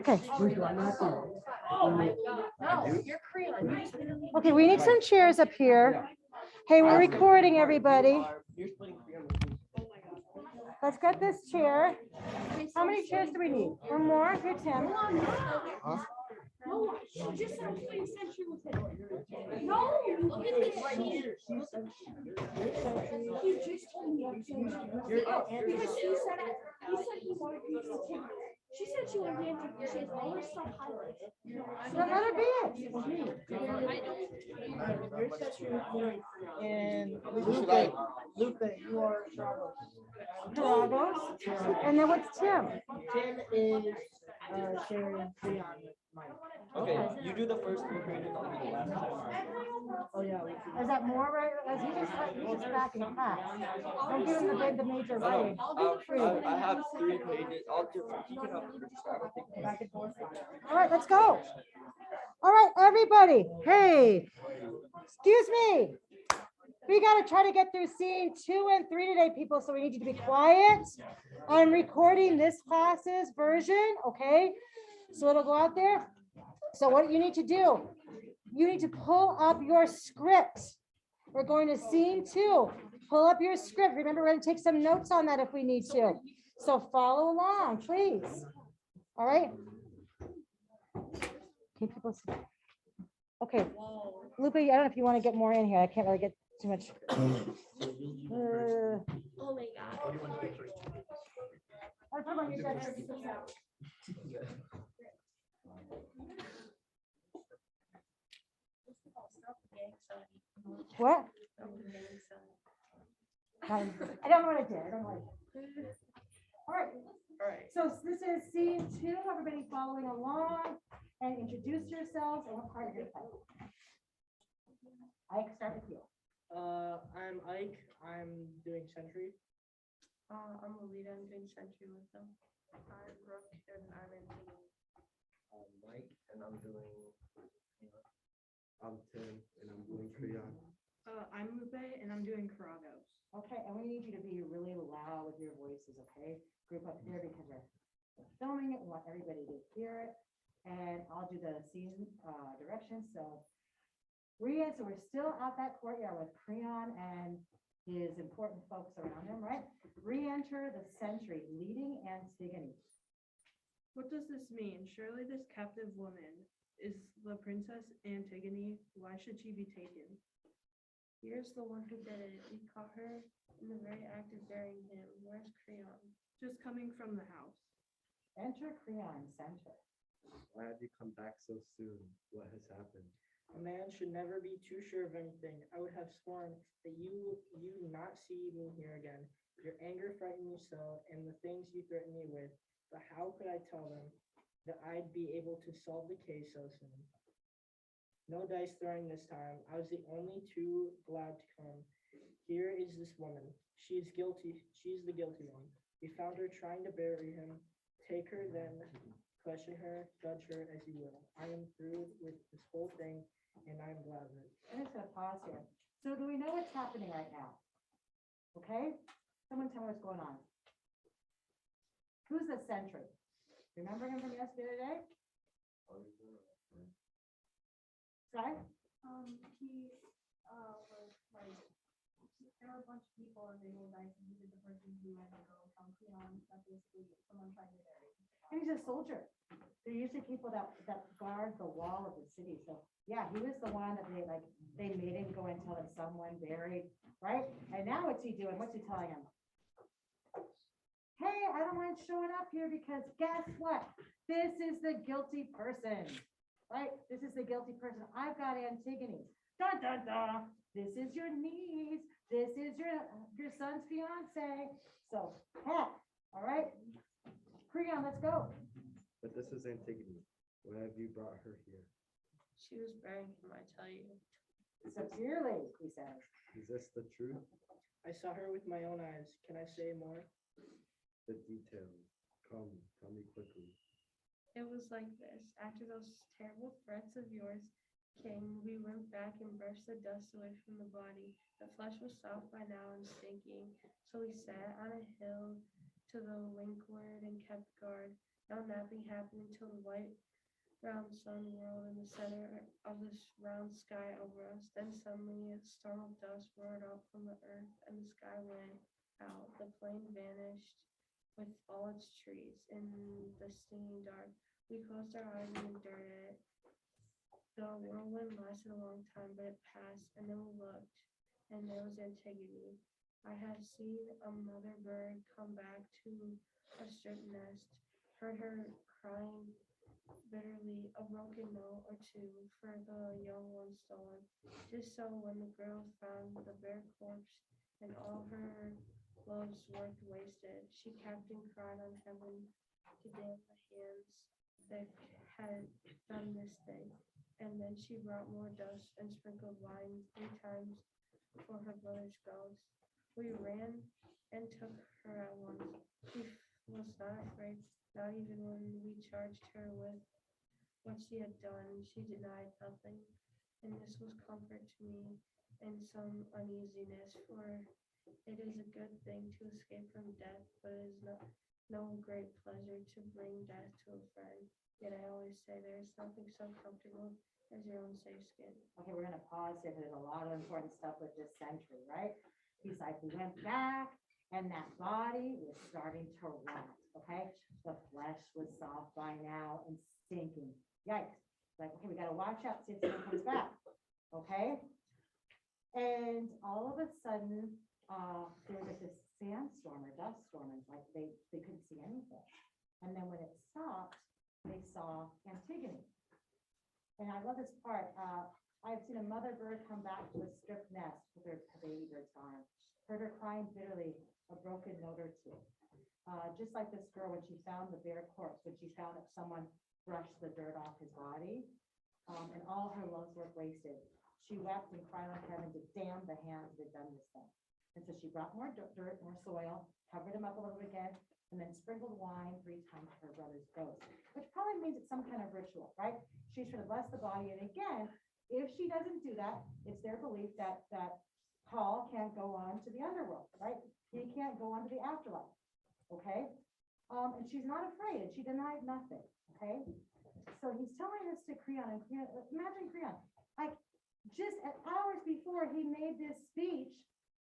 Okay. Okay, we need some chairs up here. Hey, we're recording, everybody. Let's get this chair. How many chairs do we need? One more? Here, Tim. No, she just said she said she was here. No, look at this sheet. He just told me because he said he wanted me to take it. She said she wanted me to take it. She has all her stuff highlighted. So let her be it. And Lupe, you are Caragos. And then what's Tim? Tim is sharing Creon with Mike. Okay, you do the first 3 pages, I'll do the last 2. Oh yeah. Is that more right? As he's just back in class. Don't give him the major writing. I have 3 pages. I'll do. You can have 3. Back and forth. All right, let's go. All right, everybody. Hey, excuse me. We got to try to get through scene 2 and 3 today, people. So we need you to be quiet. I'm recording this class's version. Okay, so it'll go out there. So what you need to do, you need to pull up your script. We're going to scene 2. Pull up your script. Remember, we're going to take some notes on that if we need to. So follow along, please. All right. Okay, people. Okay, Lupe, I don't know if you want to get more in here. I can't really get too much. Oh my God. What? I don't know what I did. I don't know what I did. All right. So this is scene 2. Everybody following along and introduce yourselves and what part of your play. Ike, start with you. I'm Ike. I'm doing Sentry. I'm Alita. I'm doing Sentry with them. I'm Brooke and I'm Antigone. I'm Mike and I'm doing. I'm Tim and I'm doing Creon. I'm Lupe and I'm doing Caragos. Okay, and we need you to be really loud with your voices, okay? Group up here because we're filming it. We want everybody to hear it. And I'll do the scene directions. So so we're still at that courtyard with Creon and his important folks around him, right? Re-enter the sentry, leading Antigone. What does this mean? Surely this captive woman is the Princess Antigone. Why should she be taken? Here's the one who did it. We caught her in the very act of burying him. Where's Creon? Just coming from the house. Enter Creon Center. Why have you come back so soon? What has happened? A man should never be too sure of anything. I would have sworn that you not see me here again. Your anger frightened me so, and the things you threatened me with. But how could I tell them that I'd be able to solve the case so soon? No dice throwing this time. I was the only too glad to come. Here is this woman. She is guilty. She's the guilty one. We found her trying to bury him. Take her then, question her, judge her as you will. I am through with this whole thing, and I'm glad of it. I'm just gonna pause here. So do we know what's happening right now? Okay, someone tell me what's going on. Who's the sentry? Remember him from yesterday? Right? He was like, there were a bunch of people and they rolled dice and he did the person who had to go from Creon. That's basically someone trying to bury him. And he's a soldier. They're usually people that guard the wall of the city. So yeah, he was the one that they made him go and tell him someone buried, right? And now what's he doing? What's he telling him? Hey, I don't mind showing up here because guess what? This is the guilty person, right? This is the guilty person. I've got Antigone. Dun, dun, dun. This is your niece. This is your son's fiance. So, heck, all right. Creon, let's go. But this is Antigone. Why have you brought her here? She was burying him, I tell you. Severely, he says. Is this the truth? I saw her with my own eyes. Can I say more? The details. Come, tell me quickly. It was like this. After those terrible threats of yours came, we went back and brushed the dust away from the body. The flesh was soft by now and stinking. So we sat on a hill to the windward and kept guard. Now napping happened until the white round sun whirled in the center of this round sky over us. Then suddenly a storm of dust roared up from the earth, and the sky went out. The plain vanished with all its trees in the stinging dark. We closed our eyes and endured it. The whirlwind lasted a long time, but it passed, and then we looked, and there was Antigone. I had seen a mother bird come back to a stripped nest, heard her crying bitterly, a broken note or two for the young one stolen. Just so when the girl found the bare corpse and all her love's work wasted, she kept and cried on heaven to damn the hands that had done this thing. And then she brought more dust and sprinkled wine 3 times for her brother's ghost. We ran and took her at once. She was not afraid, not even when we charged her with what she had done. She denied nothing, and this was comfort to me and some uneasiness, for it is a good thing to escape from death, but it is no great pleasure to bring death to a friend. Yet I always say there is nothing so comfortable as your own safe skin. Okay, we're gonna pause here, because there's a lot of important stuff with this century, right? He's like, we went back, and that body was starting to rot, okay? The flesh was soft by now and stinking. Yikes. Like, okay, we gotta watch out, see if someone comes back, okay? And all of a sudden, there was this sandstorm or dust storm, and like they couldn't see anything. And then when it stopped, they saw Antigone. And I love this part. I've seen a mother bird come back to a stripped nest with her baby birds gone. Heard her crying bitterly, a broken note or two. Just like this girl, when she found the bare corpse, when she found that someone brushed the dirt off his body, and all her love's work wasted. She wept and cried on heaven to damn the hands that had done this thing. And so she brought more dirt, more soil, covered him up a little bit again, and then sprinkled wine 3 times for her brother's ghost, which probably means it's some kind of ritual, right? She's trying to bless the body. And again, if she doesn't do that, it's their belief that Paul can't go on to the underworld, right? He can't go on to the afterlife, okay? And she's not afraid, and she denied nothing, okay? So he's telling this to Creon, and Creon, imagine Creon, like just hours before he made this speech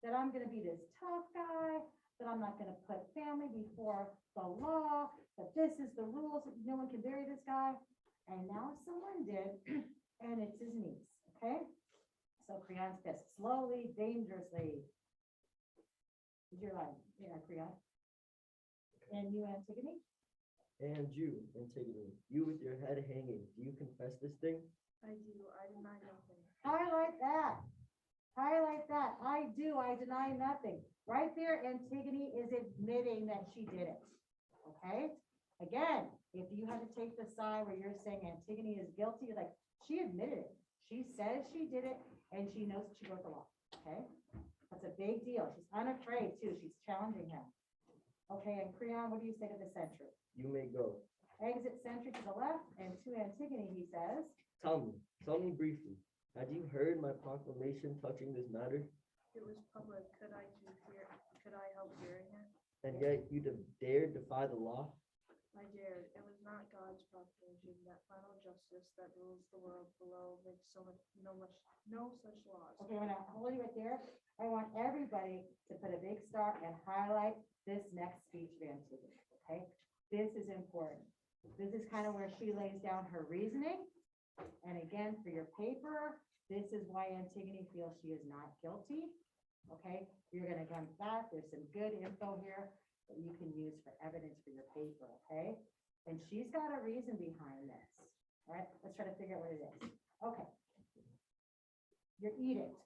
that I'm going to be this tough guy, that I'm not going to put family before the law, that this is the rules, that no one can bury this guy. And now someone did, and it's his niece, okay? So Creon's pissed. Slowly, dangerously. You're like, yeah, Creon. And you, Antigone? And you, Antigone, you with your head hanging, do you confess this thing? I do. I deny nothing. Highlight that. Highlight that. I do. I deny nothing. Right there, Antigone is admitting that she did it. Okay? Again, if you had to take the side where you're saying Antigone is guilty, you're like, she admitted it. She says she did it, and she knows that she broke the law. Okay? That's a big deal. She's unafraid, too. She's challenging him. Okay, and Creon, what do you say to the sentry? You may go. Exit sentry to the left, and to Antigone, he says, Tell me briefly, had you heard my proclamation touching this matter? It was public. Could I help hearing it? And yet you dared defy the law? I dared. It was not God's proclamation. That final justice that rules the world below makes no such laws. okay, I'm gonna hold you right there. I want everybody to put a big star and highlight this next speech of Antigone, okay? This is important. This is kind of where she lays down her reasoning. And again, for your paper, this is why Antigone feels she is not guilty. Okay, you're gonna come back. There's some good info here that you can use for evidence for your paper, okay? And she's got a reason behind this. All right, let's try to figure out what it is. Okay. Your edict.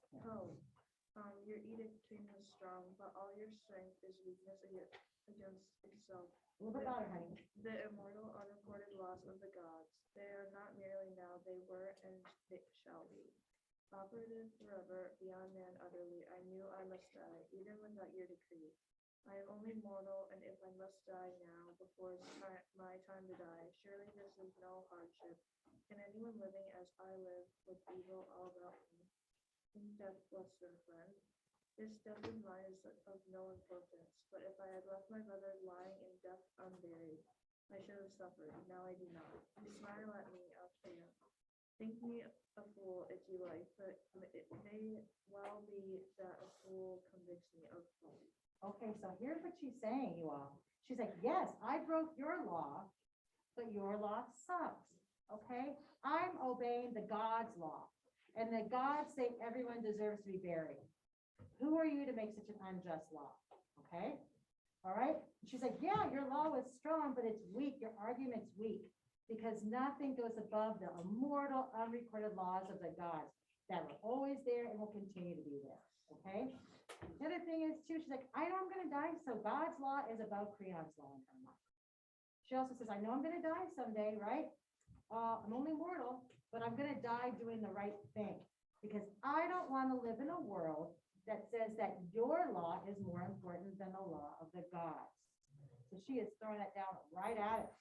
Your edict king was strong, but all your strength is weakness against itself. A little bit louder, honey. The immortal, unrecorded laws of the gods. They are not merely now, they were and they shall be. Operative forever, beyond man utterly, I knew I must die, even without your decree. I am only mortal, and if I must die now, before it's my time to die, surely this is no hardship. Can anyone living as I live with evil all about me? In death bless their friend. This death is mine is of no importance, but if I had left my brother lying in death unburied, I should have suffered. Now I do not. You smile at me, Althea. Think me a fool if you like, but it may well be that a fool convicts me of folly. Okay, so here's what she's saying, you all. She's like, yes, I broke your law, but your law sucks. Okay? I'm obeying the God's law. And the gods say everyone deserves to be buried. Who are you to make such an unjust law? Okay? All right? She's like, yeah, your law was strong, but it's weak. Your argument's weak because nothing goes above the immortal, unrecorded laws of the gods that were always there and will continue to be there. Okay? The other thing is too, she's like, I know I'm gonna die, so God's law is above Creon's law in her mind. She also says, I know I'm gonna die someday, right? I'm only mortal, but I'm gonna die doing the right thing because I don't want to live in a world that says that your law is more important than the law of the gods. So she is throwing that down right at it.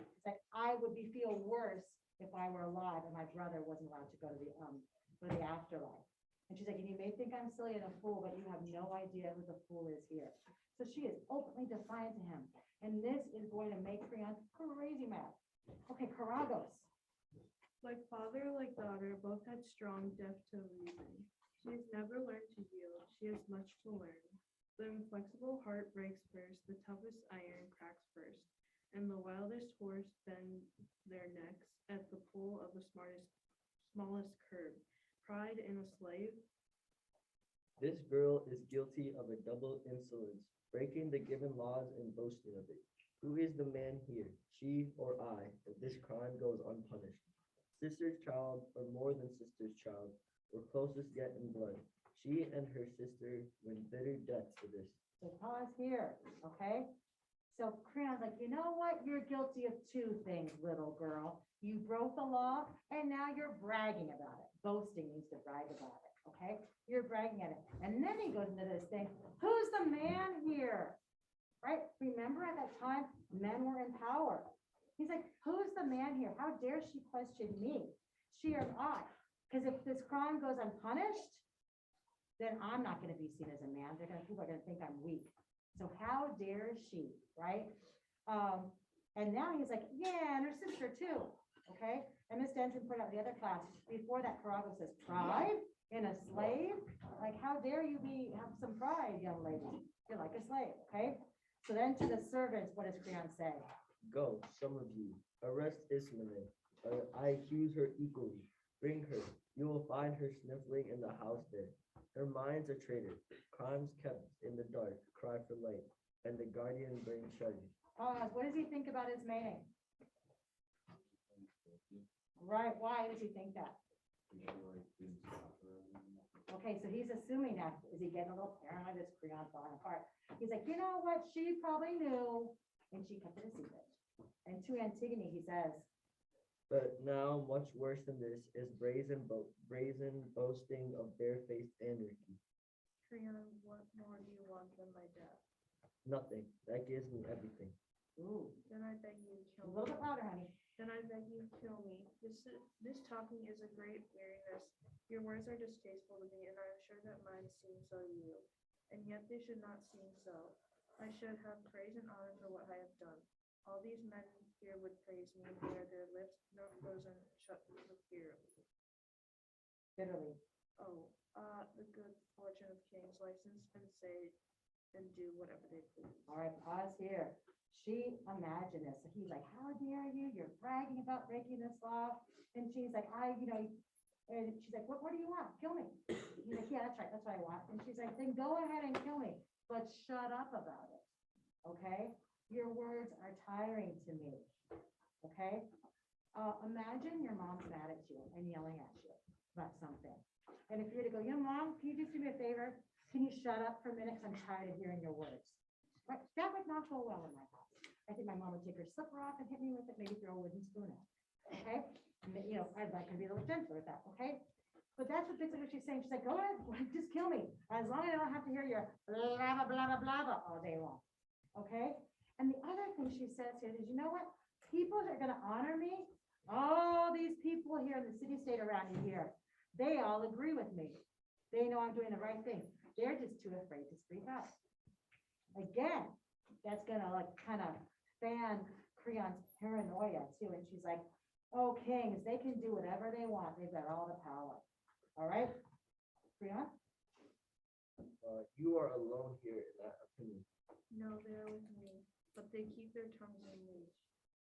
It's like I would feel worse if I were alive and my brother wasn't allowed to go to the afterlife. And she's like, and you may think I'm silly and a fool, but you have no idea who the fool is here. So she is openly defiant to him. And this is going to make Creon crazy mad. Okay, Caragos. Like father, like daughter, both had strong depth to reason. She has never learned to yield. She has much to learn. The inflexible heart breaks first, the toughest iron cracks first, and the wildest horse bend their necks at the pull of the smallest curb. Pride in a slave. This girl is guilty of a double insolence, breaking the given laws and boasting of it. Who is the man here, she or I, that this crime goes unpunished? Sister's child, or more than sister's child, or closest yet in blood. She and her sister win bitter deaths for this. So pause here, okay? So Creon's like, you know what? You're guilty of two things, little girl. You broke the law and now you're bragging about it. Boasting means to brag about it, okay? You're bragging at it. And then he goes into this thing, who's the man here? Right? Remember at that time, men were in power. He's like, who's the man here? How dare she question me? She or I? Because if this crime goes unpunished, then I'm not going to be seen as a man. People are going to think I'm weak. So how dare she, right? And now he's like, yeah, and her sister too, okay? And Miss Denton put out the other class, before that, Carago says, pride in a slave? Like, how dare you have some pride, young lady? You're like a slave, okay? So then to the servants, what does Creon say? Go, some of you, arrest Ismene. I accuse her equally. Bring her. You will find her sniffling in the house there. Her mind's a traitor. Crimes kept in the dark cry for light, and the guardian brings treasure. What does he think about his mating? Right, why does he think that? Okay, so he's assuming that. Is he getting a little paranoid? Is Creon falling apart? He's like, you know what? She probably knew, and she kept it a secret. And to Antigone, he says, but now, much worse than this is brazen boasting of barefaced anarchy. Creon, what more do you want than my death? Nothing. That gives me everything. ooh, Then I beg you a kill little me. bit louder, honey. Then I beg you kill me. This talking is a great weariness. Your words are distasteful to me, and I am sure that mine seem so to you. And yet they should not seem so. I should have praise and honor for what I have done. All these men here would praise me, where their lips nor frozen shut with fear. Bitterly. Oh, the good fortune of kings, license and say and do whatever they please. All right, pause here. She imagined this. So he's like, how dare you? You're bragging about breaking this law. And she's like, and she's like, what do you want? Kill me. He's like, yeah, that's right. That's what I want. And she's like, then go ahead and kill me, but shut up about it. Okay? Your words are tiring to me. Okay? Imagine your mom's mad at you and yelling at you about something. And if you were to go, mom, can you just do me a favor? Can you shut up for a minute? 'Cause I'm tired of hearing your words. Right? That would not go well in my house. I think my mom would take her slipper off and hit me with it, maybe throw a wooden spoon at it. Okay? I'd like her to be a little gentler with that. Okay? But that's what basically what she's saying. She's like, go ahead, just kill me. As long as I don't have to hear your blah, blah, blah, blah, blah, blah all day long. Okay? And the other thing she says here is, you know what? People that are going to honor me, all these people here in the city state around you here, they all agree with me. They know I'm doing the right thing. they're just too afraid to speak up. Again, that's gonna like kind of fan Creon's paranoia too, and she's like, oh, kings, they can do whatever they want, they've got all the power. All right, Creon? You are alone here in that opinion. No, they are with me, but they keep their tongues in leash.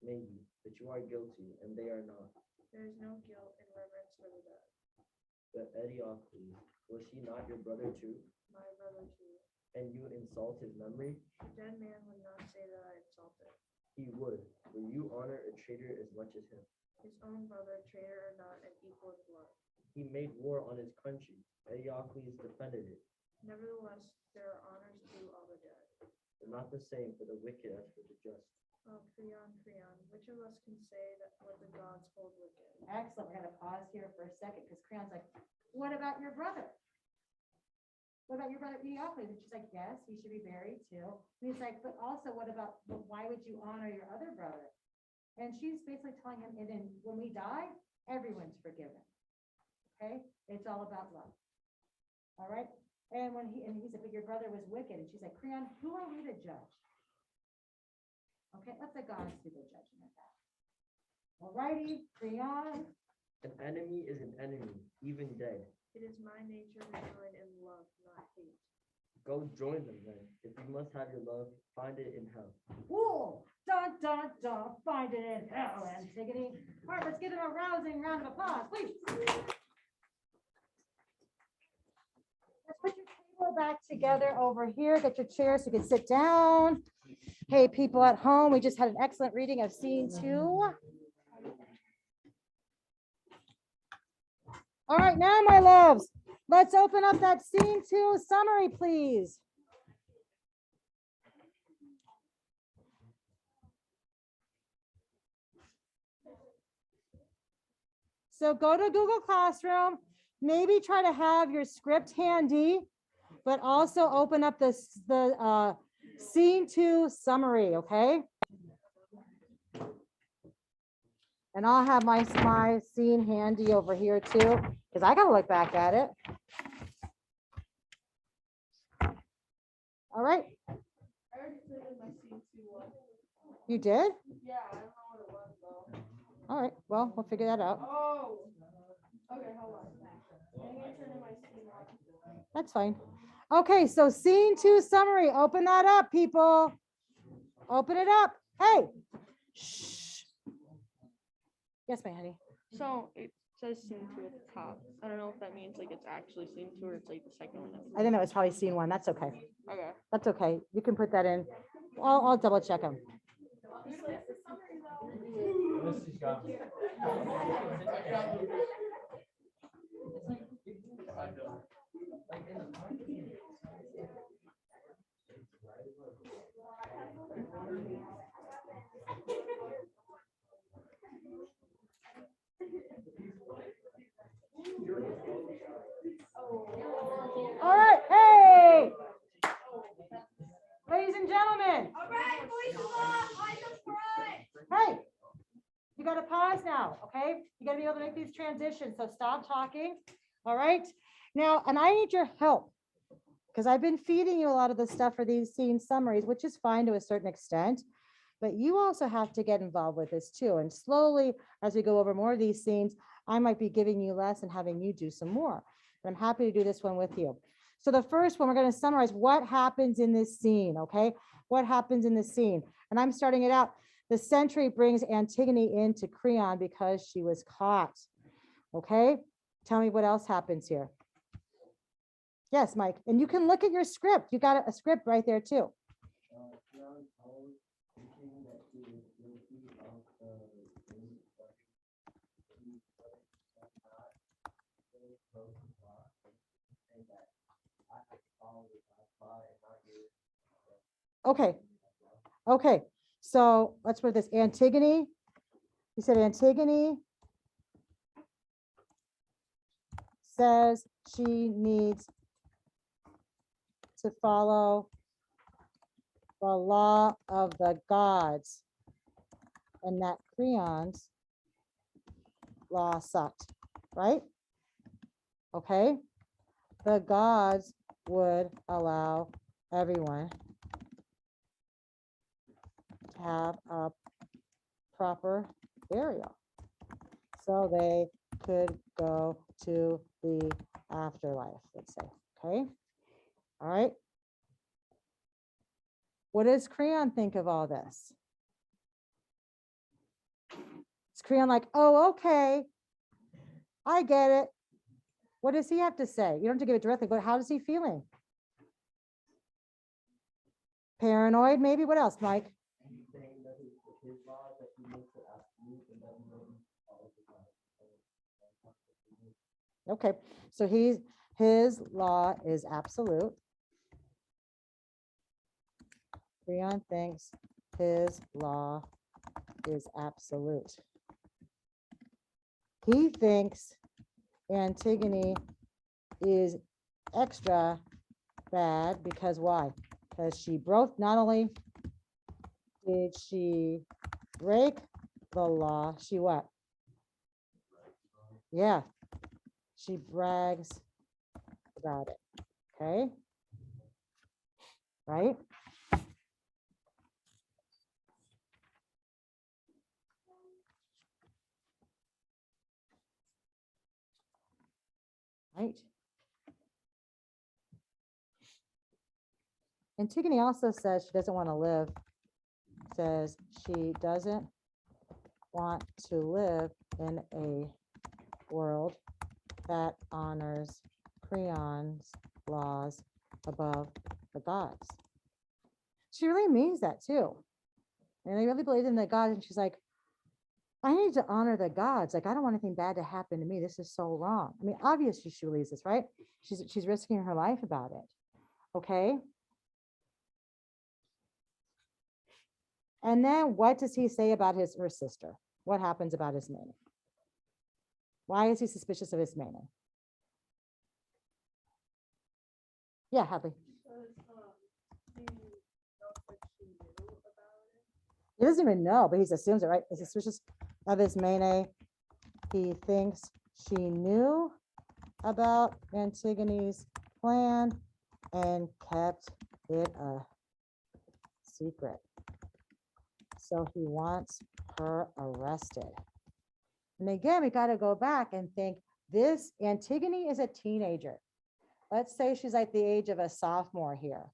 Maybe, but you are guilty, and they are not. There is no guilt in reverence for the dead. But Antiochus, was he not your brother too? My brother too. And you insult his memory? A dead man would not say that I insulted. He would, for you honor a traitor as much as him. His own brother, traitor or not, and equal in blood. He made war on his country. Antiochus defended it. Nevertheless, there are honors due all the dead. But not the same for the wicked as for the just. Oh, Creon, which of us can say that what the gods hold wicked? Excellent, we're gonna pause here for a second, because Creon's like, what about your brother? What about your brother Antiochus? And she's like, yes, he should be buried too. And he's like, but also what about, but why would you honor your other brother? And she's basically telling him, and then when we die, everyone's forgiven. Okay, it's all about love. All right, and he said, but your brother was wicked, and she's like, Creon, who are we to judge? Okay, let the gods do the judging of that. All righty, Creon. An enemy is an enemy, even dead. It is my nature to join in love, not hate. Go join them then. If you must have your love, find it in hell. Ooh, dun, dun, dun, find it in hell, Antigone. All right, let's give them a rousing round of applause, please. Let's put your table back together over here. Get your chair so you can sit down. Hey, people at home, we just had an excellent reading of scene 2. All right, now, my loves, let's open up that scene 2 summary, please. So go to Google Classroom, maybe try to have your script handy, but also open up the scene 2 summary, okay? And I'll have my scene handy over here too, because I gotta look back at it. All right. I already put in my scene 2 one. You did? Yeah, I don't know what it was though. All right, well, we'll figure that out. Oh. Okay, hold on. I think I turned in my scene 1. That's fine. Okay, so scene 2 summary, open that up, people. Open it up. Hey. Shh. Yes, my honey. So it says scene 2 at the top. I don't know if that means like it's actually scene 2 or it's like the second one. I think that was probably scene 1. That's okay. Okay. That's okay. You can put that in. I'll double check them. All right, hey, ladies and gentlemen. All right, boys and girls, line up front. Hey, you got to pause now, okay? You got to be able to make these transitions. So stop talking. All right. Now, and I need your help because I've been feeding you a lot of the stuff for these scene summaries, which is fine to a certain extent. But you also have to get involved with this too. And slowly, as we go over more of these scenes, I might be giving you less and having you do some more. And I'm happy to do this one with you. So the first one, we're going to summarize what happens in this scene, okay? What happens in this scene? And I'm starting it out. The sentry brings Antigone into Creon because she was caught, okay? Tell me what else happens here. Yes, Mike. And you can look at your script. You got a script right there too. Okay. Okay. So let's put this Antigone. You said Antigone says she needs to follow the law of the gods and that Creon's law sucked, right? Okay. The gods would allow everyone to have a proper burial so they could go to the afterlife, let's say. Okay. All right. What does Creon think of all this? Is Creon like, oh, okay, I get it. What does he have to say? You don't have to give it directly, but how is he feeling? Paranoid, maybe? What else, Mike? He's saying that his law that he makes it absolute and that he doesn't follow the law. Okay, so his law is absolute. Creon thinks his law is absolute. He thinks Antigone is extra bad because why? Because she broke, not only did she break the law, she what? Yeah, she brags about it. Okay, right? Right. Antigone also says she doesn't want to live, says she doesn't want to live in a world that honors Creon's laws above the gods. She really means that too. And they really believe in the gods. And she's like, I need to honor the gods. Like, I don't want anything bad to happen to me. This is so wrong. I mean, obviously she believes this, right? She's risking her life about it. Okay. And then what does he say about her sister? What happens about Ismene? Why is he suspicious of Ismene? Yeah, Hadley. He doesn't even know, but he assumes it, right? He's suspicious of Ismene. He thinks she knew about Antigone's plan and kept it a secret. So he wants her arrested. And again, we got to go back and think this Antigone is a teenager. Let's say she's like the age of a sophomore here.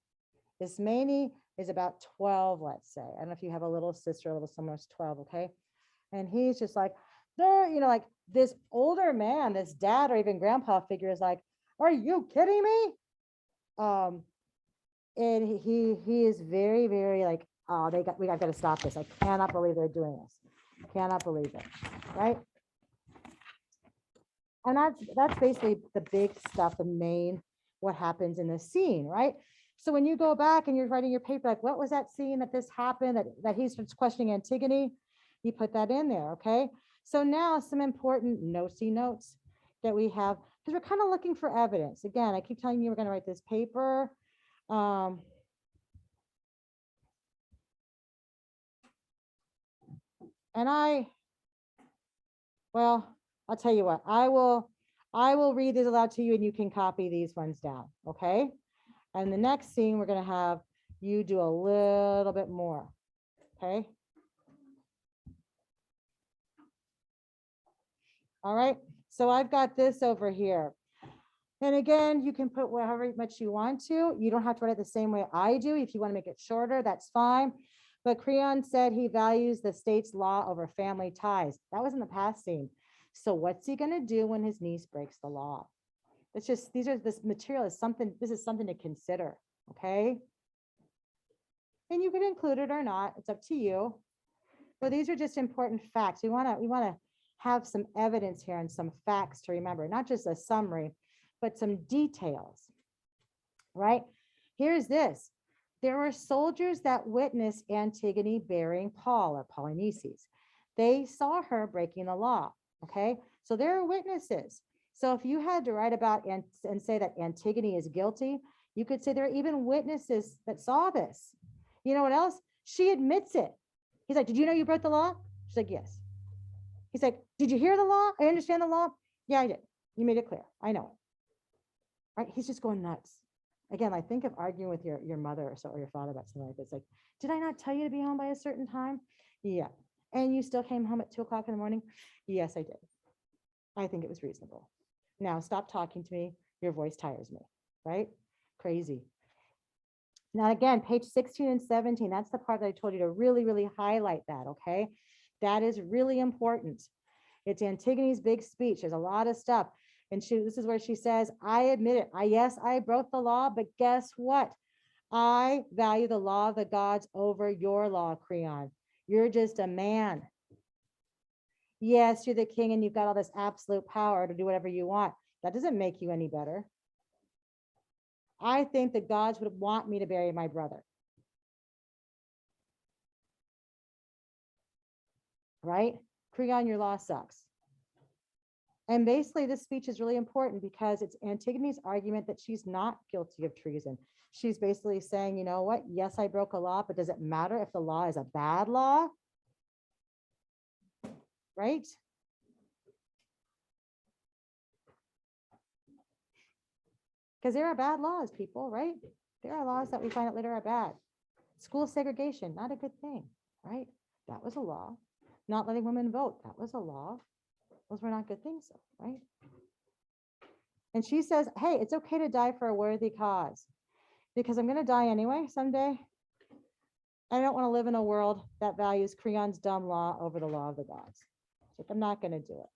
Ismene is about 12, let's say. I don't know if you have a little sister, a little someone who's 12, okay? And he's just like, there, you know, like this older man, this dad or even grandpa figure is like, are you kidding me? And he is very, very like, oh, we got to stop this. I cannot believe they're doing this. Cannot believe it, right? And that's basically the big stuff, the main, what happens in the scene, right? So when you go back and you're writing your paper, like, what was that scene that this happened, that he starts questioning Antigone? You put that in there, okay? So now some important notes that we have, because we're kind of looking for evidence. Again, I keep telling you we're going to write this paper. And well, I'll tell you what, I will read these aloud to you and you can copy these ones down, okay? And the next scene, we're gonna have you do a little bit more, okay? All right, so I've got this over here. And again, you can put however much you want to. You don't have to write it the same way I do. If you want to make it shorter, that's fine. But Creon said he values the state's law over family ties. That was in the past scene. So what's he going to do when his niece breaks the law? It's just, this material is something, this is something to consider, okay? And you can include it or not, it's up to you. But these are just important facts. We want to have some evidence here and some facts to remember, not just a summary, but some details, right? Here's this. There were soldiers that witnessed Antigone burying Paul or Polynices. They saw her breaking the law, okay? So there are witnesses. So if you had to write about and say that Antigone is guilty, you could say there are even witnesses that saw this. You know what else? She admits it. He's like, did you know you broke the law? She's like, yes. He's like, did you hear the law? I understand the law. Yeah, I did. You made it clear. I know it. Right? He's just going nuts. Again, I think of arguing with your mother or so, or your father about something like this. Like, did I not tell you to be home by a certain time? Yeah. And you still came home at 2 o'clock in the morning? Yes, I did. I think it was reasonable. Now stop talking to me. Your voice tires me, right? Crazy. Now, again, page 16 and 17, that's the part that I told you to really, really highlight that, okay? That is really important. It's Antigone's big speech. There's a lot of stuff. And this is where she says, I admit it. Yes, I broke the law, but guess what? I value the law of the gods over your law, Creon. You're just a man. Yes, you're the king and you've got all this absolute power to do whatever you want. That doesn't make you any better. I think the gods would want me to bury my brother. Right? Creon, your law sucks. And basically, this speech is really important because it's Antigone's argument that she's not guilty of treason. She's basically saying, you know what? Yes, I broke a law, but does it matter if the law is a bad law? Right? Because there are bad laws, people, right? There are laws that we find out later are bad. School segregation, not a good thing, right? That was a law. Not letting women vote, that was a law. Those were not good things, right? And she says, hey, it's okay to die for a worthy cause because I'm going to die anyway someday. I don't want to live in a world that values Creon's dumb law over the law of the gods. Like, I'm not going to do it.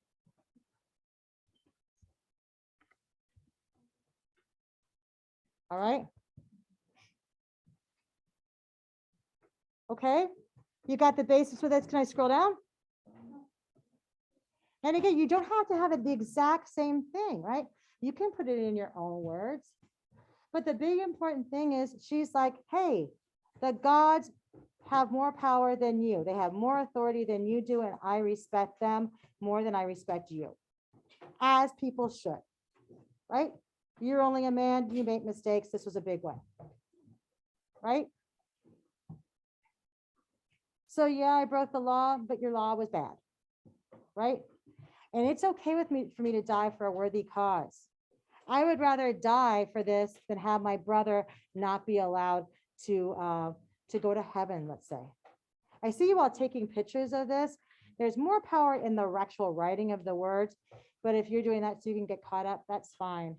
All right. Okay. You got the basis with this. Can I scroll down? And again, you don't have to have it the exact same thing, right? You can put it in your own words. But the big important thing is she's like, hey, the gods have more power than you. They have more authority than you do, and I respect them more than I respect you, as people should, right? You're only a man, you make mistakes. This was a big one, right? So yeah, I broke the law, but your law was bad, right? And it's okay with me for me to die for a worthy cause. I would rather die for this than have my brother not be allowed to go to heaven, let's say. I see you all taking pictures of this. There's more power in the actual writing of the words, but if you're doing that so you can get caught up, that's fine.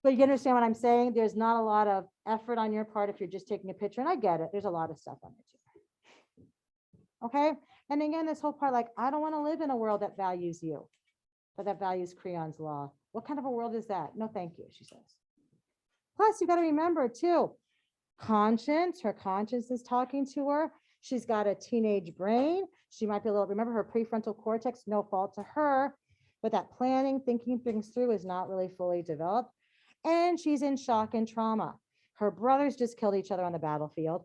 But you understand what I'm saying? There's not a lot of effort on your part if you're just taking a picture, and I get it. There's a lot of stuff on it too. Okay? And again, this whole part, like, I don't want to live in a world that values you, but that values Creon's law. What kind of a world is that? No, thank you, she says. Plus, you got to remember too, her conscience is talking to her. She's got a teenage brain. She might be a little, remember her prefrontal cortex, no fault to her, but that planning, thinking things through is not really fully developed. And she's in shock and trauma. Her brothers just killed each other on the battlefield.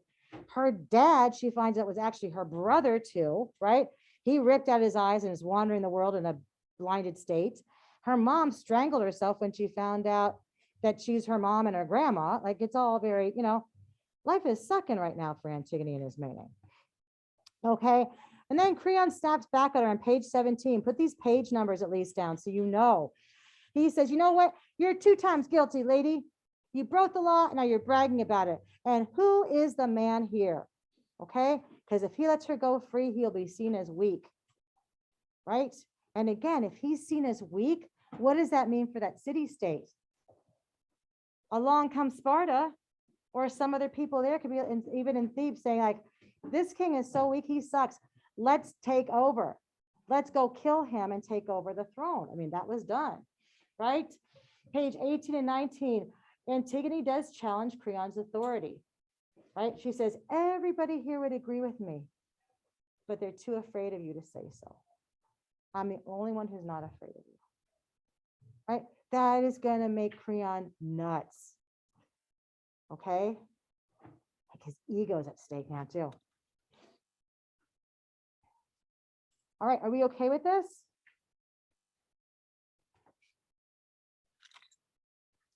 Her dad, she finds out was actually her brother too, right? He ripped out his eyes and is wandering the world in a blinded state. Her mom strangled herself when she found out that she's her mom and her grandma. Like, it's all very, life is sucking right now for Antigone and Ismene. Okay. And then Creon snaps back at her on page 17. Put these page numbers at least down so you know. He says, you know what? You're 2 times guilty, lady. You broke the law and now you're bragging about it. And who is the man here? Okay. Because if he lets her go free, he'll be seen as weak. Right. And again, if he's seen as weak, what does that mean for that city state? Along comes Sparta or some other people there, could be even in Thebes, saying like, this king is so weak, he sucks. Let's take over. Let's go kill him and take over the throne. I mean, that was done, right? Page 18 and 19, Antigone does challenge Creon's authority, right? She says, everybody here would agree with me, but they're too afraid of you to say so. I'm the only one who's not afraid of you, right? That is going to make Creon nuts. Okay? Like, his ego's at stake now too. All right, are we okay with this?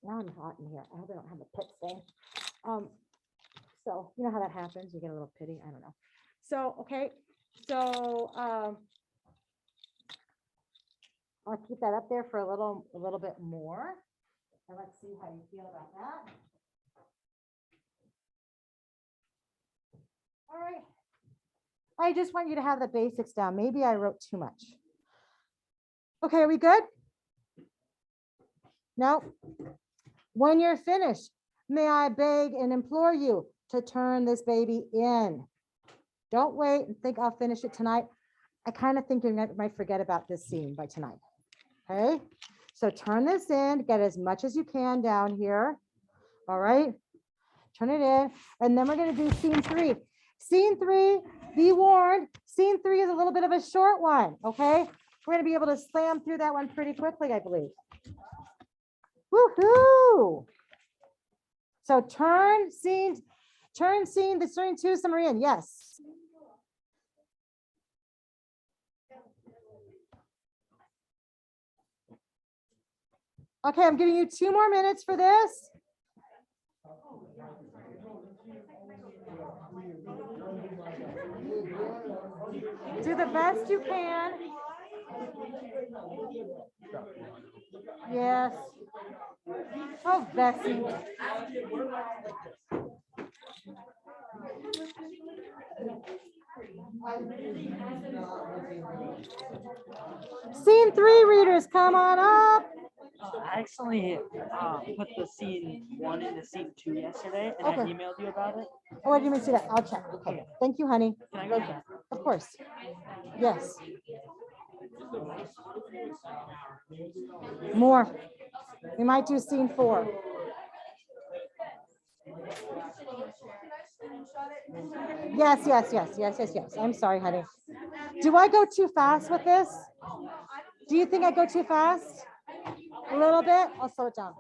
Now I'm hot in here. I hope I don't have a pit stain. So you know how that happens? You get a little pity. I don't know. So, okay. So I'll keep that up there for a little bit more. And let's see how you feel about that. All right. I just want you to have the basics down. Maybe I wrote too much. Okay, are we good? No. When you're finished, may I beg and implore you to turn this baby in. Don't wait and think I'll finish it tonight. I kind of think you might forget about this scene by tonight. Okay, so turn this in, get as much as you can down here. All right, turn it in, and then we're going to do scene 3. Scene 3, be warned, scene 3 is a little bit of a short one. Okay, we're going to be able to slam through that one pretty quickly, I believe. Woohoo! So turn scene, the scene 2 summary in. Yes. Okay, I'm giving you 2 more minutes for this. Do the best you can. Yes. Oh, Betsy. Scene 3 readers, come on up. I accidentally put the scene 1 into scene 2 yesterday, and I Okay. emailed you about it. Oh, I didn't even see that. I'll check. Okay. Thank you, honey. Can I go check? Of course. Yes. More. We might do scene 4. Yes. I'm sorry, honey. Do I go too fast with this? Do you think I go too fast? A little bit? I'll slow it down.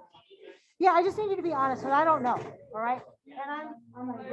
Yeah, I just need you to be honest, because I don't know. All right. And I'm like,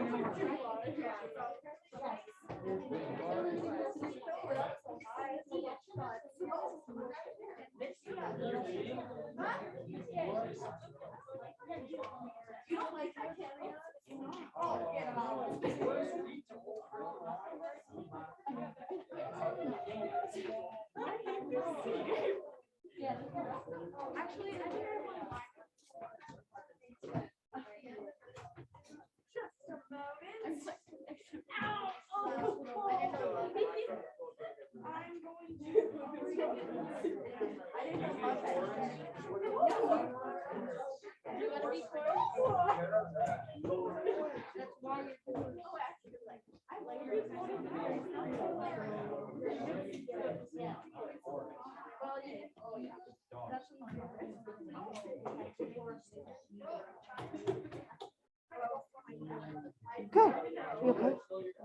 good. You okay?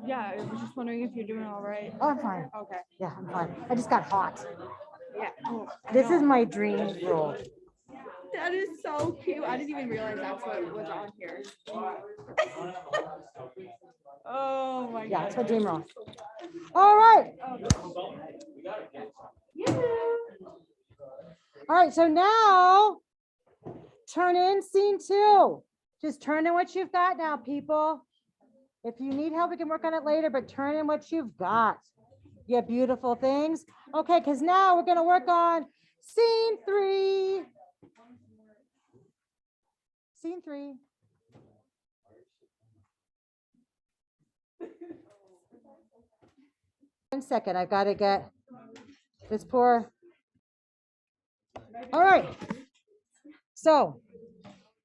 Yeah, I was just wondering if you're doing all right. Oh, I'm fine. Okay. Yeah, I'm fine. I just got hot. Yeah. This is my dream roll. That is so cute. I didn't even realize that's what was on here. Oh my Yeah, god. it's my dream roll. All right. All right, so now turn in scene 2. Just turn in what you've got now, people. If you need help, we can work on it later, but turn in what you've got. Yeah, beautiful things. Okay, because now we're going to work on scene 3. Scene 3. One second, I've got to get this poor. All right. So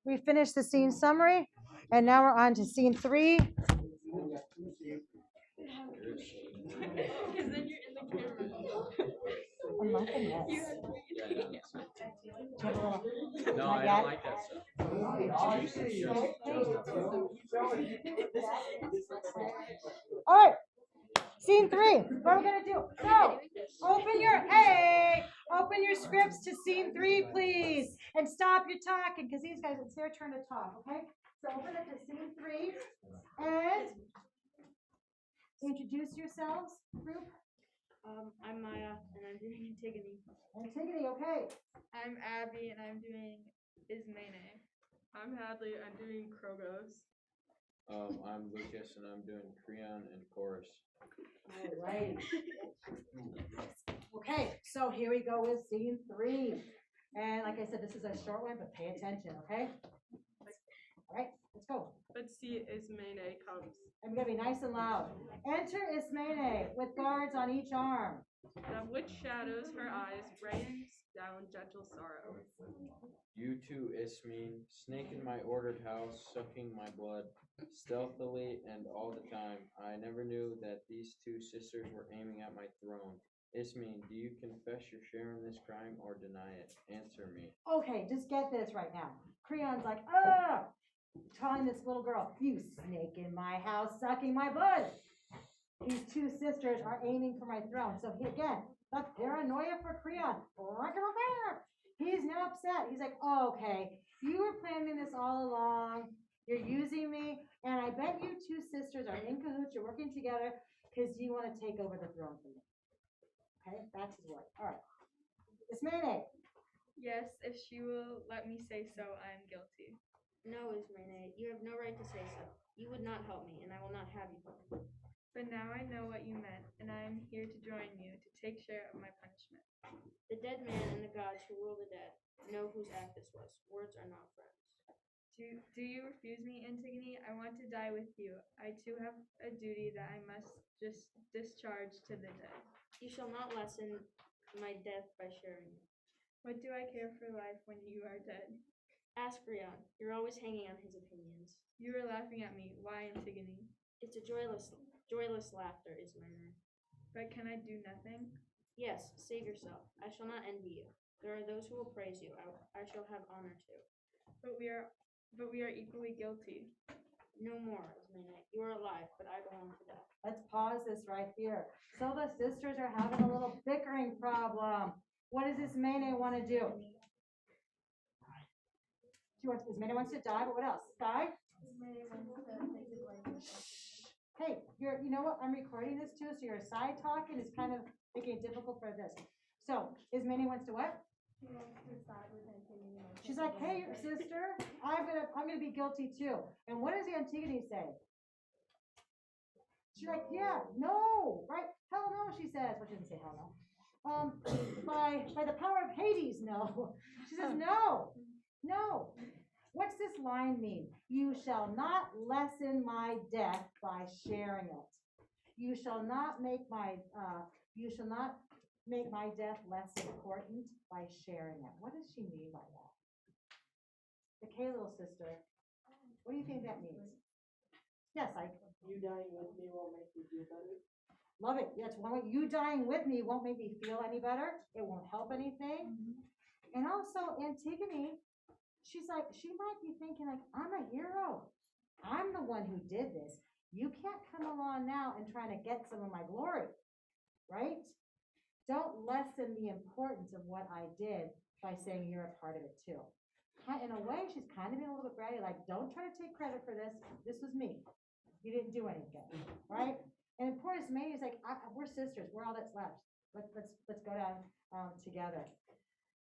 we finished the scene summary, and now we're on to scene 3. Oh my goodness. No, I don't like that stuff. All right, scene 3. What are we gonna do? So open your scripts to scene 3, please, and stop your talking because these guys, it's their turn to talk. Okay, so open it to scene 3 and introduce yourselves, group. I'm Maya, and I'm doing Antigone. Antigone, okay. I'm Abby and I'm doing Ismene. I'm Hadley. I'm doing Krogos. I'm Lucas and I'm doing Creon and Chorus. All right. Okay, so here we go with scene 3. And like I said, this is a short one, but pay attention, okay? All right, let's go. Let's see Ismene comes. I'm gonna be nice and loud. Enter Ismene with guards on each arm. That which shadows her eyes rains down gentle sorrow. You too, Ismene, snake in my ordered house, sucking my blood, stealthily and all the time. I never knew that these two sisters were aiming at my throne. Ismene, do you confess your share in this crime or deny it? Answer me. Okay, just get this right now. Creon's like, ah, telling this little girl, you snake in my house, sucking my blood. These two sisters are aiming for my throne. So he, again, the paranoia for Creon. He's now upset. He's like, oh, okay, you were planning this all along. You're using me, and I bet you two sisters are in cahoots. You're working together because you want to take over the throne from me. Okay, that's his word. All right. Ismene. Yes, if she will let me say so, I am guilty. No, Ismene, you have no right to say so. You would not help me, and I will not have you help me. But now I know what you meant, and I am here to join you to take share of my punishment. The dead man and the gods who rule the dead know whose act this was. Words are not friends. Do you refuse me, Antigone? I want to die with you. I too have a duty that I must just discharge to the dead. You shall not lessen my death by sharing it. What do I care for life when you are dead? Ask Rion. You're always hanging on his opinions. You are laughing at me. Why, Antigone? It's a joyless laughter, Ismene. But can I do nothing? Yes, save yourself. I shall not envy you. There are those who will praise you. I shall have honor too. But we are equally guilty. No more, Ismene. You are alive, but I belong to death. Let's pause this right here. So the sisters are having a little bickering problem. What does Ismene want to do? Ismene wants to die, but what else? Sky? Hey, you know what? I'm recording this too, so your side talking is kind of making it difficult for this. So, Ismene wants to what? She wants to side with Antigone. She's like, hey, sister, I'm gonna be guilty too. And what does Antigone say? She's like, yeah, no, right? Hell no, she says. Well, she didn't say hell no. By the power of Hades, no. She says, no. What's this line mean? You shall not lessen my death by sharing it. You shall not make my death less important by sharing it. What does she mean by that? Okay, little sister, what do you think that means? Yes, You dying with me won't make me feel better. love it. That's one way. You dying with me won't make me feel any better. It won't help anything. And also Antigone, she's like, she might be thinking like, I'm a hero. I'm the one who did this. You can't come along now and trying to get some of my glory, right? Don't lessen the importance of what I did by saying you're a part of it too. In a way, she's kind of being a little bit bratty, like, don't try to take credit for this. This was me. You didn't do anything, right? And poor Ismene is like, we're sisters. We're all that's left. Let's go down together.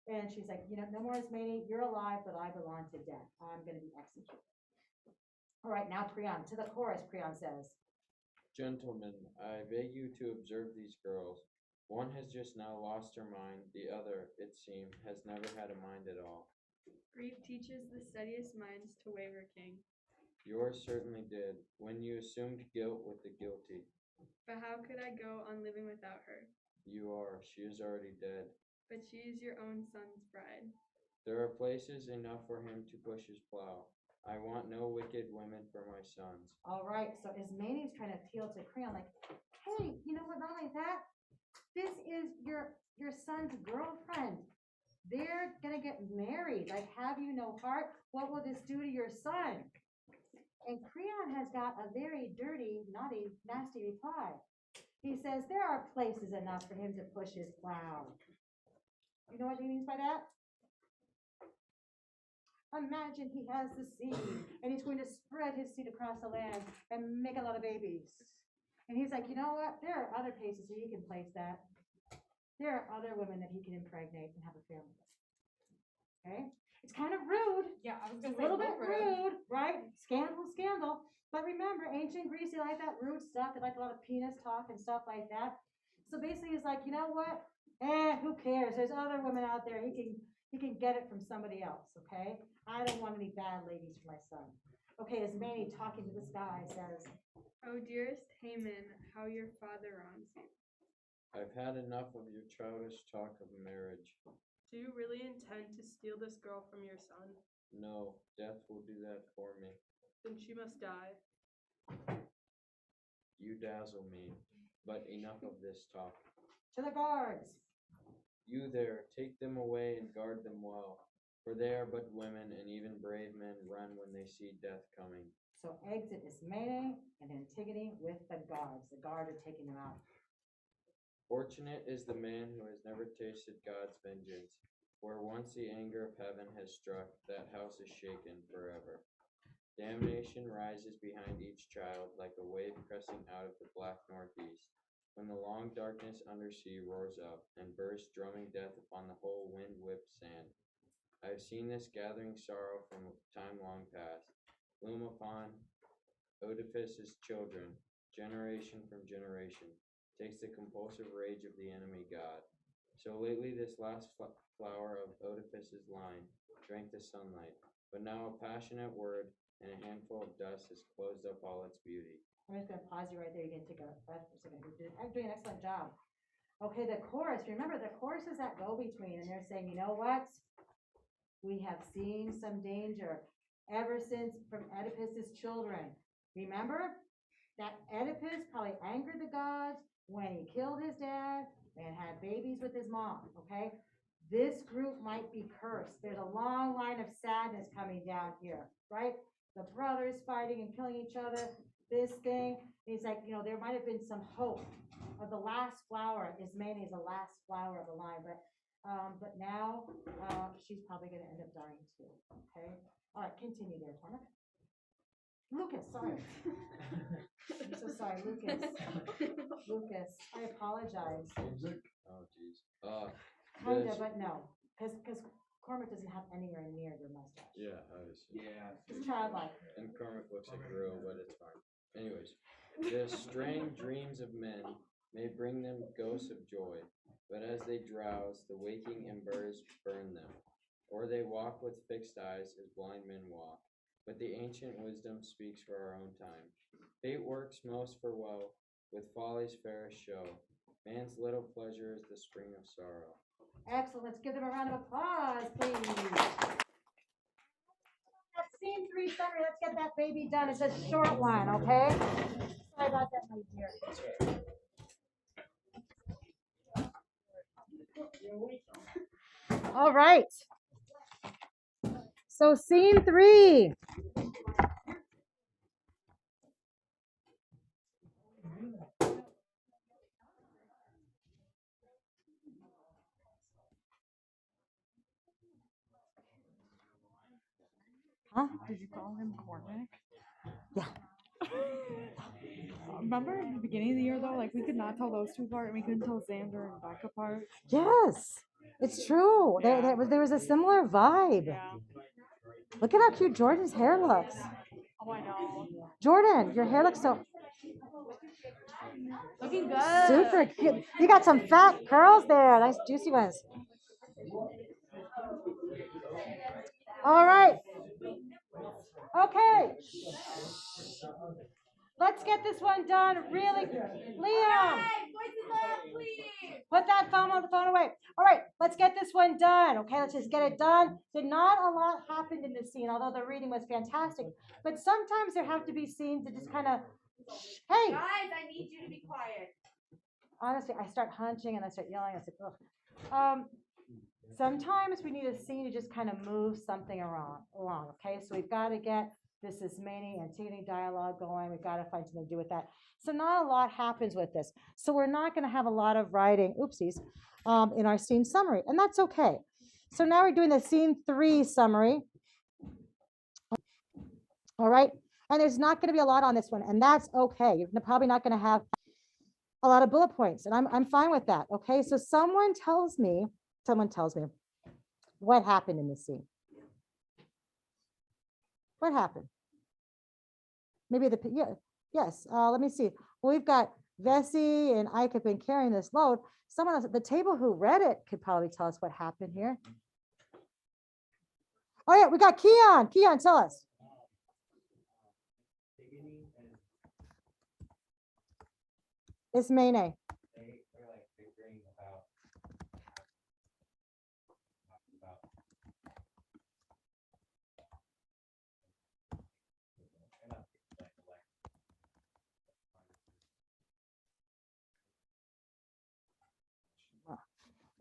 And she's like, no more Ismene. You're alive, but I belong to death. I'm going to be executed. All right, now Creon. To the chorus, Creon says. Gentlemen, I beg you to observe these girls. One has just now lost her mind. The other, it seems, has never had a mind at all. Grief teaches the steadiest minds to waver, king. Yours certainly did, when you assumed guilt with the guilty. But how could I go on living without her? You are. She is already dead. But she is your own son's bride. There are places enough for him to push his plow. I want no wicked women for my sons. All right, so Ismene's trying to appeal to Creon, like, hey, you know what, not like that. This is your son's girlfriend. They're gonna get married. Like, have you no heart? What will this do to your son? And Creon has got a very dirty, naughty, nasty reply. He says there are places enough for him to push his plow. You know what he means by that? Imagine he has the seed and he's going to spread his seed across the land and make a lot of babies. And he's like, you know what? There are other places where he can place that. There are other women that he can impregnate and have a family with. Okay? It's kind of rude. Yeah, I was It's a little bit rude, right? Scandal. But remember, ancient Greece, they like that rude stuff. They like a lot of penis talk and stuff like that. So basically, he's like, you know what? Who cares? There's other women out there. he can get it from somebody else, okay? I don't want any bad ladies for my son. Okay, is Manny talking to this guy, says, Oh, dearest Haman, how your father wrongs you. I've had enough of your childish talk of marriage. Do you really intend to steal this girl from your son? No, death will do that for me. Then she must die. You dazzle me, but enough of this talk. to the guards. You there, take them away and guard them well, for they are but women, and even brave men run when they see death coming. So exit Ismene and Antigone with the guards. The guards are taking them out. Fortunate is the man who has never tasted God's vengeance. Where once the anger of heaven has struck, that house is shaken forever. Damnation rises behind each child like a wave pressing out of the black northeast, when the long darkness undersea roars up and bursts, drumming death upon the whole wind-whipped sand. I have seen this gathering sorrow from time long past, loom upon Oedipus's children, generation from generation, takes the compulsive rage of the enemy God. So lately this last flower of Oedipus's line drank the sunlight, but now a passionate word and a handful of dust has closed up all its beauty. I'm just gonna pause you right there. You can take a breath for a second. I'm doing an excellent job. Okay, the chorus, remember the chorus is that go-between, and they're saying, you know what? We have seen some danger ever since from Oedipus's children. Remember that Oedipus probably angered the gods when he killed his dad and had babies with his mom, okay? This group might be cursed. There's a long line of sadness coming down here, right? The brothers fighting and killing each other, this thing. He's like, you know, there might have been some hope of the last flower. Ismene is the last flower of the line, but now she's probably going to end up dying too, okay? All right, continue there, Torma. Lucas, sorry. I'm so sorry, Lucas. Lucas, I apologize. Oh, jeez. Kinda, This- but no, because Cormac doesn't have anywhere near your mustache. Yeah, obviously. It's childlike. And Cormac looks like a grill, but it's fine. Anyways, the strange dreams of men may bring them ghosts of joy, but as they drowse, the waking embers burn them, or they walk with fixed eyes as blind men walk. But the ancient wisdom speaks for our own time. Fate works most for well, with folly's fairest show. Man's little pleasure is the spring of sorrow. Excellent. Let's give them a round of applause, please. That's scene 3 summary. Let's get that baby done. It's a short one, okay? Sorry about that, my dear. All right. So scene 3. Huh? Did you call him Cormac? Yeah. Remember at the beginning of the year though, like we could not tell those two apart and we couldn't tell Xander and Beck apart. Yes, it's true. Yeah. There was a similar vibe. Yeah. Look at how cute Jordan's hair looks. Oh, I know. Jordan, your hair looks so Looking good. super cute. You got some fat curls there. Nice juicy ones. All right. Okay. Let's get this one done really. Liam, put that phone away. All right, let's get this one done. Okay, let's just get it done. So not a lot happened in this scene, although the reading was fantastic. But sometimes there have to be scenes that just kind of, hey. Guys, I need you to be quiet. Honestly, I start hunching and I start yelling. I said, ugh. Sometimes we need a scene to just kind of move something along. Okay, so we've got to get this Ismene and Antigone dialogue going. We've got to find something to do with that. So not a lot happens with this. So we're not going to have a lot of writing, oopsies, in our scene summary, and that's okay. So now we're doing the scene 3 summary. All right, and there's not going to be a lot on this one, and that's okay. You're probably not going to have a lot of bullet points, and I'm fine with that. Okay, so someone tells me what happened in this scene. What happened? Maybe yes. Let me see. Well, we've got Vesey and Ike have been carrying this load. Someone else at the table who read it could probably tell us what happened here. Oh yeah, we got Keon. Keon, tell us. It's Mene.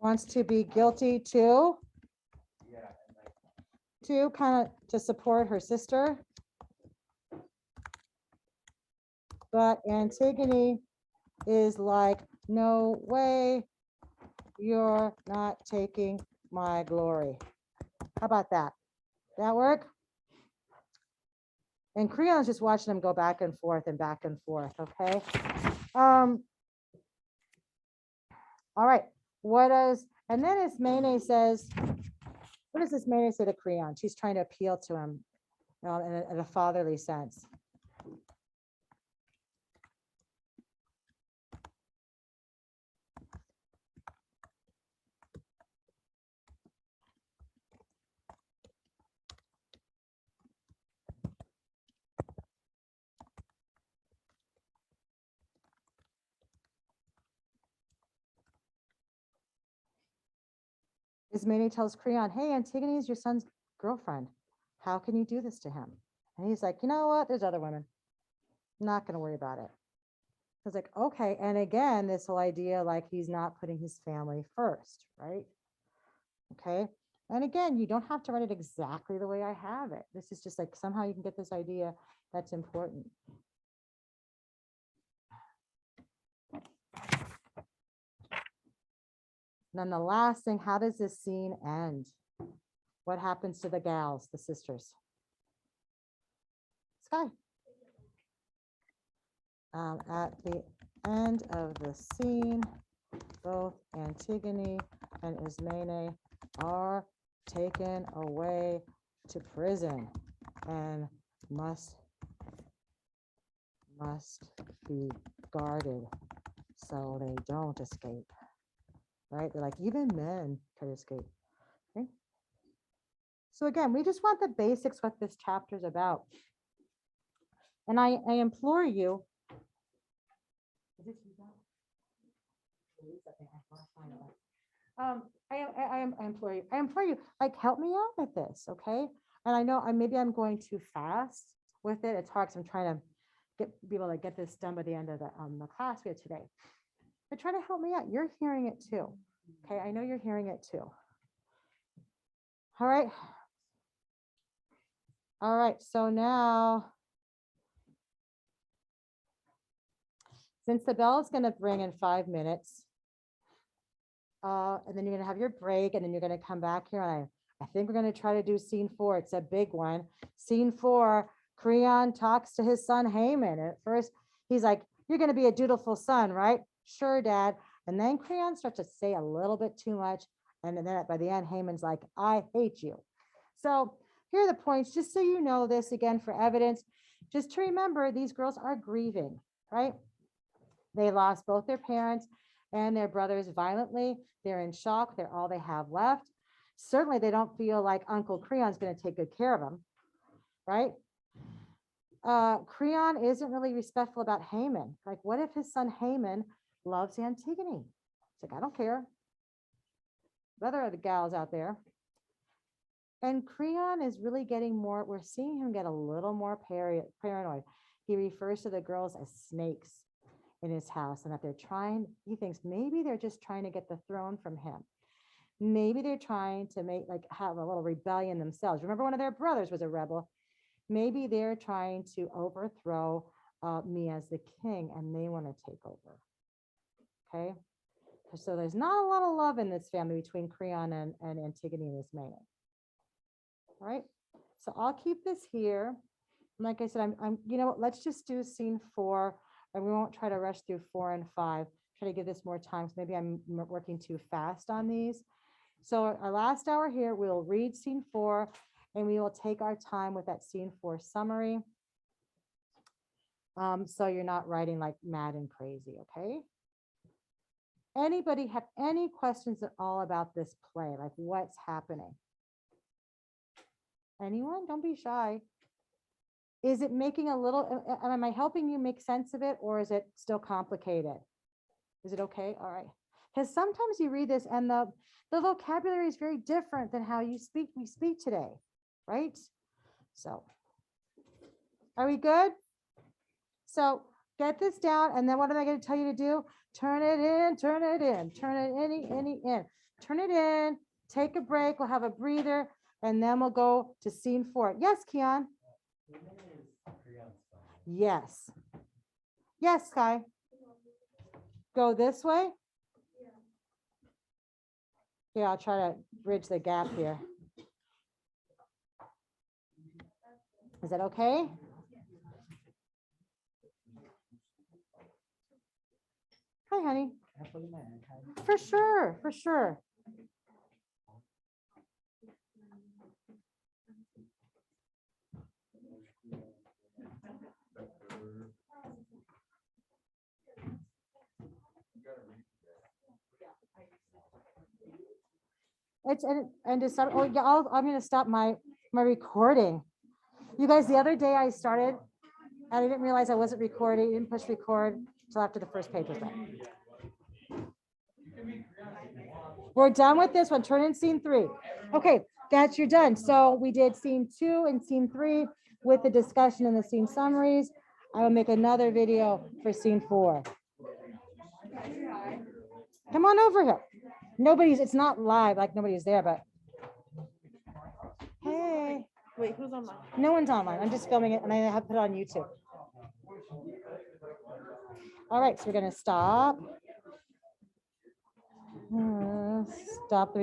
Wants to be guilty too. To kind of to support her sister. But Antigone is like, no way, you're not taking my glory. How about that? That work? And Creon's just watching them go back and forth and back and forth, okay? All right, what does, and then Ismene says, what does Ismene say to Creon? She's trying to appeal to him in a fatherly sense. Ismene tells Creon, hey, Antigone is your son's girlfriend. How can you do this to him? And he's like, you know what? There's other women. I'm not going to worry about it. I was like, okay. And again, this whole idea like he's not putting his family first, right? Okay. And again, you don't have to write it exactly the way I have it. This is just like somehow you can get this idea that's important. And then the last thing, how does this scene end? What happens to the gals, the sisters? Sky. At the end of the scene, both Antigone and Ismene are taken away to prison and must be guarded so they don't escape. Right? They're like, even men could escape. Okay. So again, we just want the basics what this chapter is about. And I implore you. I implore you, like, help me out with this, okay? And I know maybe I'm going too fast with it. It's hard because I'm trying to be able to get this done by the end of the class we had today. But try to help me out. You're hearing it too, okay? I know you're hearing it too. All right. All right. So now, since the bell is going to ring in 5 minutes, and then you're going to have your break, and then you're going to come back here. And I think we're going to try to do scene 4. It's a big one. Scene 4, Creon talks to his son Haman. At first, he's like, you're going to be a dutiful son, right? Sure, Dad. And then Creon starts to say a little bit too much. And then by the end, Haman's like, I hate you. So here are the points, just so you know this again for evidence. Just to remember, these girls are grieving, right? They lost both their parents and their brothers violently. They're in shock. They're all they have left. Certainly, they don't feel like Uncle Creon's going to take good care of them, right? Creon isn't really respectful about Haman. Like, what if his son Haman loves Antigone? It's like, I don't care. Other are the gals out there. And Creon is really getting more, we're seeing him get a little more paranoid. He refers to the girls as snakes in his house, and that they're trying, he thinks maybe they're just trying to get the throne from him. Maybe they're trying to have a little rebellion themselves. Remember, one of their brothers was a rebel. Maybe they're trying to overthrow me as the king, and they want to take over. Okay. So there's not a lot of love in this family between Creon and Antigone and Ismene. All right. So I'll keep this here. And like I said, you know what, let's just do scene 4, and we won't try to rush through 4 and 5. Try to give this more time. So maybe I'm working too fast on these. So our last hour here, we'll read scene 4, and we will take our time with that scene 4 summary. So you're not writing like mad and crazy, okay? Anybody have any questions at all about this play? Like, what's happening? Anyone? Don't be shy. Is it making a little, am I helping you make sense of it, or is it still complicated? Is it okay? All right. Because sometimes you read this and the vocabulary is very different than how we speak today, right? So, are we good? So get this down, and then what am I going to tell you to do? Turn it in, turn it in, turn it in. Turn it in, take a break, we'll have a breather, and then we'll go to scene 4. Yes, Keon? Yes. Yes, Sky. Go this way? Yeah, I'll try to bridge the gap here. Is that okay? Hi, honey. For sure, for sure. It's and to start, oh yeah, I'm gonna stop my recording. You guys, the other day I started and I didn't realize I wasn't recording, didn't push record until after the first page was done. We're done with this one. Turn in scene 3. Okay, you're done. So we did scene 2 and scene 3 with the discussion and the scene summaries. I will make another video for scene 4. Come on over here. It's not live, like nobody's there, but hey. Wait, who's online? No one's online. I'm just filming it and I have put it on YouTube. All right, so we're gonna stop. Stop the